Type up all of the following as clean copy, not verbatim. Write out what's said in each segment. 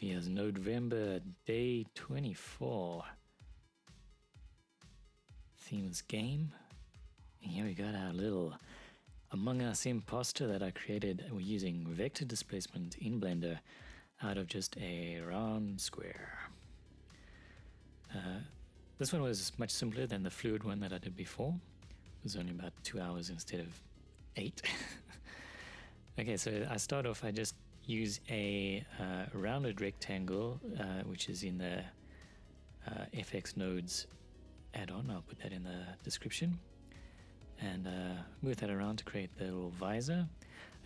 Here's Nodevember, day 24. Themes game. And here we got our little Among Us imposter that I created using Vector Displacement in Blender out of just a round square. This one was much simpler than the fluid one that I did before. It was only about 2 hours instead of 8. Okay, so I start off, I just use a rounded rectangle, which is in the FXnodes add-on. I'll put that in the description. And move that around to create the little visor.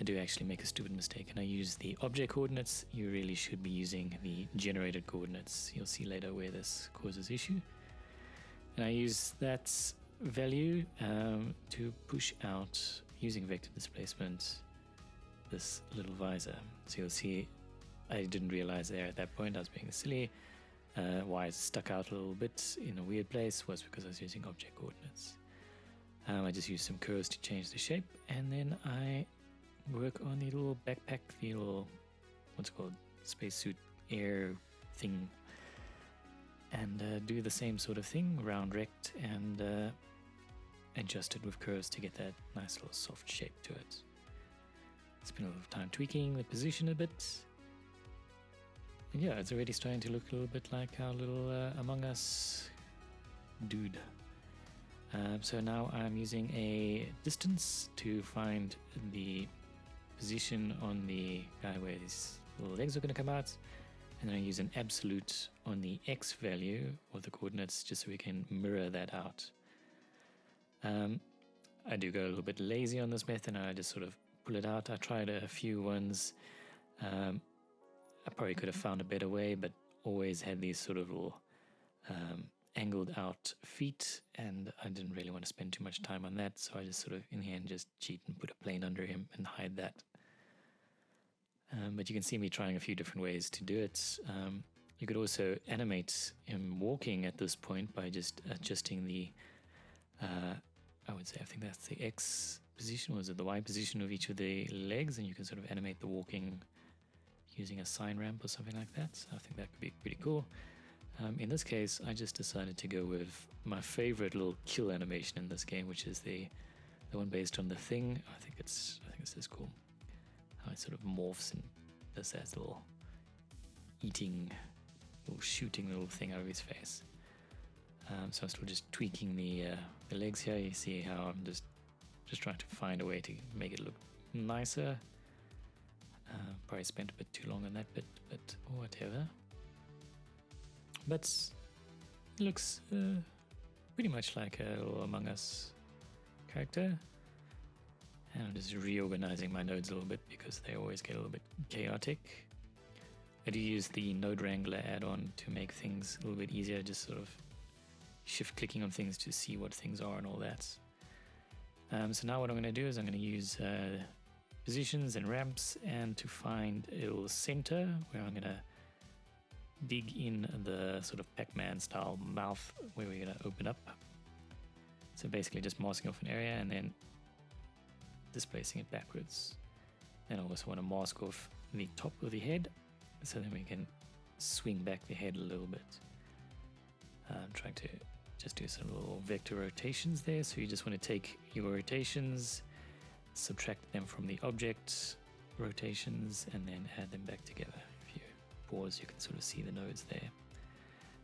I do actually make a stupid mistake, and I use the object coordinates. You really should be using the generated coordinates. You'll see later where this causes issue. And I use that value to push out, using vector displacement, this little visor. So you'll see I didn't realize there at that point I was being silly. Why it stuck out a little bit in a weird place was because I was using object coordinates. I just used some curves to change the shape, and then I work on the little backpack, the little, what's it called, spacesuit air thing, and do the same sort of thing, round rect, and adjust it with curves to get that nice little soft shape to it. Spend a little time tweaking the position a bit. And yeah, it's already starting to look a little bit like our little Among Us dude. So now I'm using a distance to find the position on the guy where his little legs are going to come out. And then I use an absolute on the X value or the coordinates just so we can mirror that out. I do go a little bit lazy on this method, and I just sort of pull it out. I tried a few ones. I probably could have found a better way, but always had these sort of little angled out feet, and I didn't really want to spend too much time on that, so I just sort of in the end just cheat and put a plane under him and hide that. But you can see me trying a few different ways to do it. You could also animate him walking at this point by just adjusting the I would say, I think that's the X position, or is it the Y position of each of the legs, and you can sort of animate the walking using a sine ramp or something like that. So I think that could be pretty cool. In this case, I just decided to go with my favorite little kill animation in this game, which is the one based on the thing. I think it's this cool. How it sort of morphs and does that little eating, little shooting little thing out of his face. So I'm still just tweaking the legs here. You see how I'm just trying to find a way to make it look nicer. Probably spent a bit too long on that bit, but whatever. But it looks pretty much like a little Among Us character. And I'm just reorganizing my nodes a little bit because they always get a little bit chaotic. I do use the Node Wrangler add-on to make things a little bit easier, just sort of shift clicking on things to see what things are and all that. So now what I'm going to do is I'm going to use positions and ramps, and to find a little center where I'm going to dig in the sort of Pac-Man style mouth where we're going to open up. So basically just masking off an area and then displacing it backwards. And I also want to mask off the top of the head so then we can swing back the head a little bit. I'm trying to just do some little vector rotations there. So you just want to take your rotations, subtract them from the object rotations, and then add them back together. If you pause, you can sort of see the nodes there.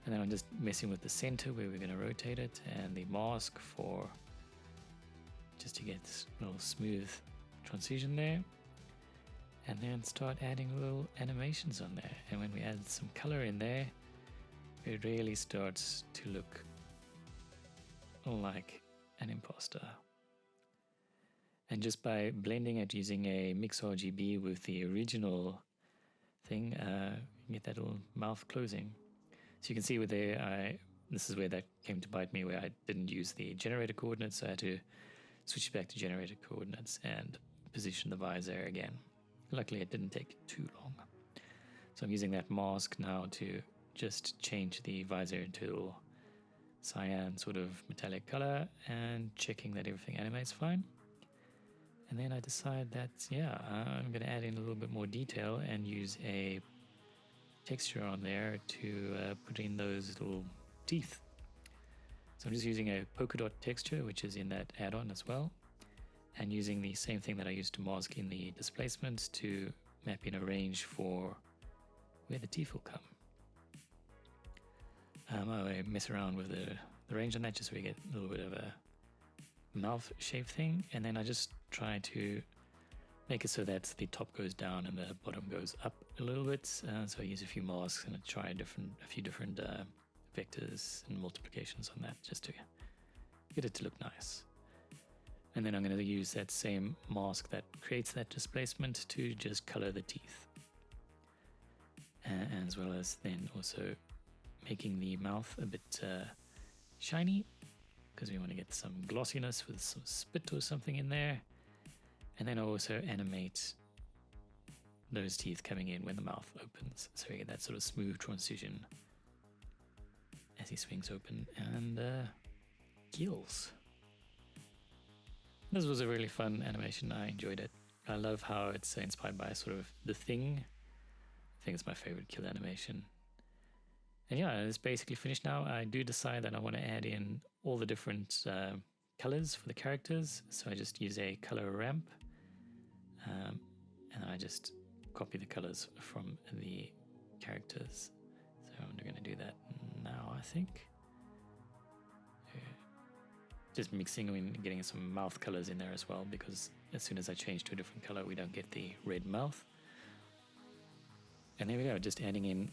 And then I'm just messing with the center where we're going to rotate it, and the mask for just to get this little smooth transition there. And then start adding little animations on there. And when we add some color in there, it really starts to look like an imposter. And just by blending it using a mix RGB with the original thing, you can get that little mouth closing. So you can see where there, this is where that came to bite me, where I didn't use the generator coordinates, so I had to switch back to generator coordinates and position the visor again. Luckily it didn't take too long. So I'm using that mask now to just change the visor into a little cyan sort of metallic color and checking that everything animates fine. And then I decide that, yeah, I'm going to add in a little bit more detail and use a texture on there to put in those little teeth. So I'm just using a polka dot texture, which is in that add-on as well, and using the same thing that I used to mask in the displacement to map in a range for where the teeth will come. I mess around with the range on that just so we get a little bit of a mouth shape thing, and then I just try to make it so that the top goes down and the bottom goes up a little bit. So I use a few masks and I try a few different vectors and multiplications on that just to get it to look nice. And then I'm going to use that same mask that creates that displacement to just color the teeth, as well as then also making the mouth a bit shiny, because we want to get some glossiness with some spit or something in there. And then I also animate those teeth coming in when the mouth opens, so we get that sort of smooth transition as he swings open and gills. This was a really fun animation. I enjoyed it. I love how it's inspired by sort of The Thing. I think it's my favorite kill animation. And yeah, it's basically finished now. I do decide that I want to add in all the different colors for the characters. So I just use a color ramp, and I just copy the colors from the characters. So I'm going to do that now, I think. Just mixing and getting some mouth colors in there as well, because as soon as I change to a different color, we don't get the red mouth. And there we go, just adding in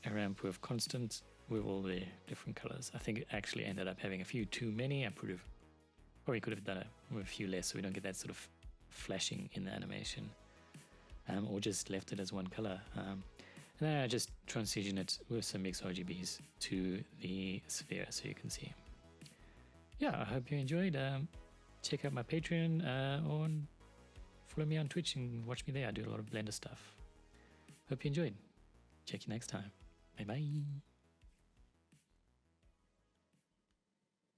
a ramp with constant with all the different colors. I think it actually ended up having a few too many. I probably could have done it with a few less so we don't get that sort of flashing in the animation, or just left it as one color. And then I just transition it with some mixed RGBs to the sphere so you can see. Yeah, I hope you enjoyed. Check out my Patreon or follow me on Twitch and watch me there. I do a lot of Blender stuff. Hope you enjoyed. Check you next time. Bye bye.